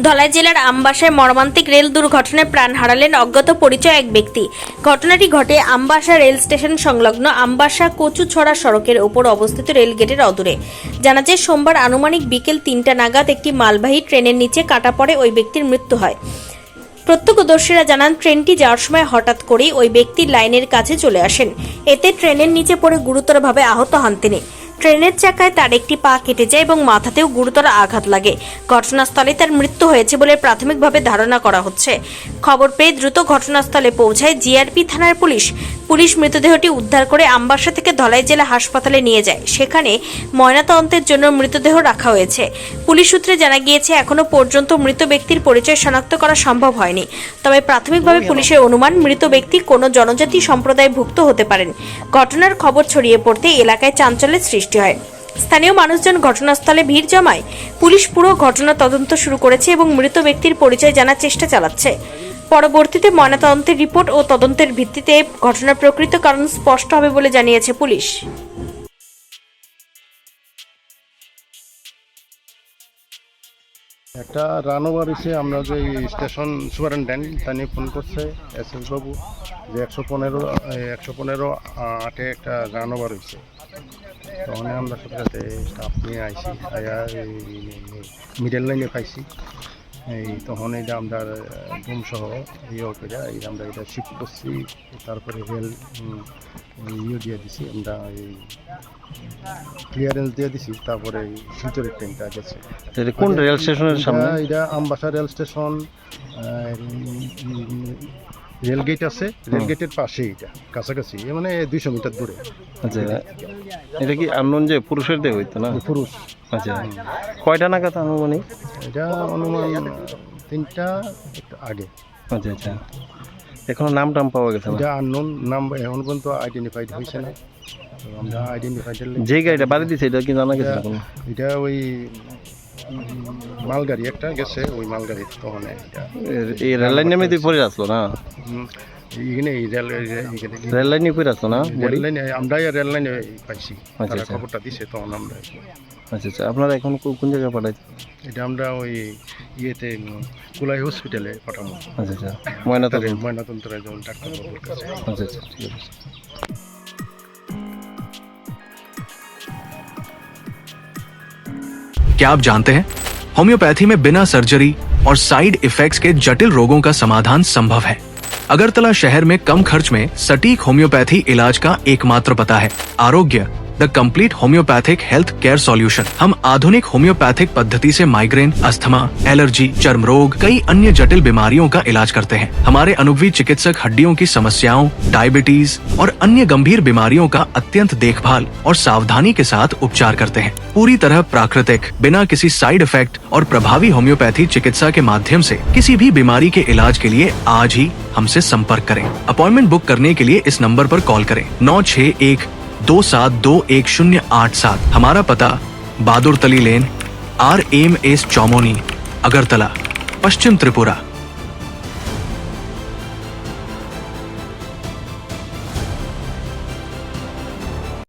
ধলাই জেলার আমবাসায় মর্মান্তিক রেল দুর্ঘটনায় প্রাণ হারালেন অজ্ঞাত পরিচয় এক ব্যক্তি। ঘটনাটি ঘটে আমবাসা রেল স্টেশন সংলগ্ন আমবাসা কচুছড়া সড়কের ওপর অবস্থিত রেল গেটের অদূরে। জানা যায়, সোমবার আনুমানিক বিকেল 3টা নাগাদ একটি মালবাহী ট্রেনের নিচে কাটা পড়ে ওই ব্যক্তির মৃত্যু হয়। প্রত্যক্ষদর্শীরা জানান, ট্রেনটি যাওয়ার সময় হঠাৎ করেই ওই ব্যক্তি লাইনের কাছে চলে আসেন। এতে ট্রেনের নিচে পড়ে গুরুতরভাবে আহত হন তিনি। ট্রেনের চাকায় তার একটি পা কেটে যায় এবং মাথাতেও গুরুতর আঘাত লাগে। ঘটনাস্থলে তার মৃত্যু হয়েছে বলে প্রাথমিকভাবে ধারণা করা হচ্ছে। খবর পেয়ে দ্রুত ঘটনাস্থলে পৌঁছায় জিআরপি থানার পুলিশ। পুলিশ মৃতদেহটি উদ্ধার করে আমবাসা থেকে ধলাই জেলা হাসপাতালে নিয়ে যায়। সেখানে ময়নাতদন্তের জন্য মৃতদেহ রাখা হয়েছে। পুলিশ সূত্রে জানা গিয়েছে, এখনো পর্যন্ত মৃত ব্যক্তির পরিচয় শনাক্ত করা সম্ভব হয়নি। তবে প্রাথমিকভাবে পুলিশের অনুমান, মৃত ব্যক্তি কোনো জনজাতি সম্প্রদায়ভুক্ত হতে পারেন। ঘটনার খবর ছড়িয়ে পড়তে এলাকায় চাঞ্চল্যের সৃষ্টি হয়। স্থানীয় মানুষজন ঘটনাস্থলে ভিড় জমায়। পুলিশ পুরো ঘটনা তদন্ত শুরু করেছে এবং মৃত ব্যক্তির পরিচয় জানার চেষ্টা চালাচ্ছে। পরবর্তীতে ময়নাতদন্তের রিপোর্ট ও তদন্তের ভিত্তিতে ঘটনার প্রকৃত কারণ স্পষ্ট হবে বলে জানিয়েছে পুলিশ। একটা রানওভার এসে আমরা যে স্টেশন সুপারিনটেন্ডেন্ট তাকে ফোন করছে এসএস বাবু যে 115 একটা রানওভার হয়েছে। তখন আমরা সাথে সাথে স্টাফ নিয়ে আইসি, মিডল লাইনে পাইছি। তখন এটা আমরা রুম সহ করে আমরা এটা শিফট করছি। তারপরে রেল দিয়ে দিছি, আমরা ক্লিয়ারেন্স দিয়ে দিছি। তারপরে ভিতরের ট্রেনটা গেছে। কোন রেল স্টেশনের সামনে? এটা Ambassa rail station, rail gate আছে, রেল গেটের পাশে, এটা কাছাকাছি, মানে 200 মিটার দূরে। আচ্ছা, এটা কি আননোন যে পুরুষের দেহ হইতো না? পুরুষ। আচ্ছা, কয়টা নাগাদ আনুমানিক? এটা অনুমান 3টা একটু আগে। আচ্ছা আচ্ছা, এখনো নাম টাম পাওয়া গেছে না? এটা আননোন, নাম এখন পর্যন্ত আইডেন্টিফাইড হয়েছে না। আমরা আইডেন্টিফাইড যে গাড়িটা বাড়ি দিছে এটা কি জানা গেছে? এটা ওই মালগাড়ি একটা গেছে, ওই মালগাড়ি। তখন এই রেল লাইনের মধ্যে পড়ে আসলো না? এখানে রেল লাইনে পড়ে আসলো না? রেল লাইনে, আমরা রেল লাইনে পাইছি। তারা খবরটা দিছে, তখন আমরা। আচ্ছা আচ্ছা, আপনারা এখন কোন জায়গায় পাঠাইছেন? এটা আমরা ওই ইয়েতে কুলাই হসপিটালে পাঠাবো। আচ্ছা আচ্ছা, ময়নাতন্ত্রের জন্য ডাক্তারবাবুর কাছে। আচ্ছা আচ্ছা, ঠিক আছে। क्या आप जानते हैं, होम्योपैथी में बिना सर्जरी और साइड इफेक्ट्स के जटिल रोगों का समाधान संभव है। अगरतला शहर में कम खर्च में सटीक होम्योपैथी इलाज का एकमात्र पता है आरोग्य, the complete homeopathic health care solution. हम आधुनिक होम्योपैथिक पद्धति से माइग्रेन, अस्थमा, एलर्जी, चर्म रोग, कई अन्य जटिल बीमारियों का इलाज करते हैं। हमारे अनुभवी चिकित्सक हड्डियों की समस्याओं, डायबिटीज और अन्य गंभीर बीमारियों का अत्यंत देखभाल और सावधानी के साथ उपचार करते हैं। पूरी तरह प्राकृतिक, बिना किसी साइड इफेक्ट और प्रभावी होम्योपैथी चिकित्सा के माध्यम से किसी भी बीमारी के इलाज के लिए आज ही हमसे संपर्क करें। अपॉइंटमेंट बुक करने के लिए इस नंबर पर कॉल करें 9612721087। हमारा पता बहादुर तली लेन, RMS चौमोनी, अगरतला, पश्चिम त्रिपुरा।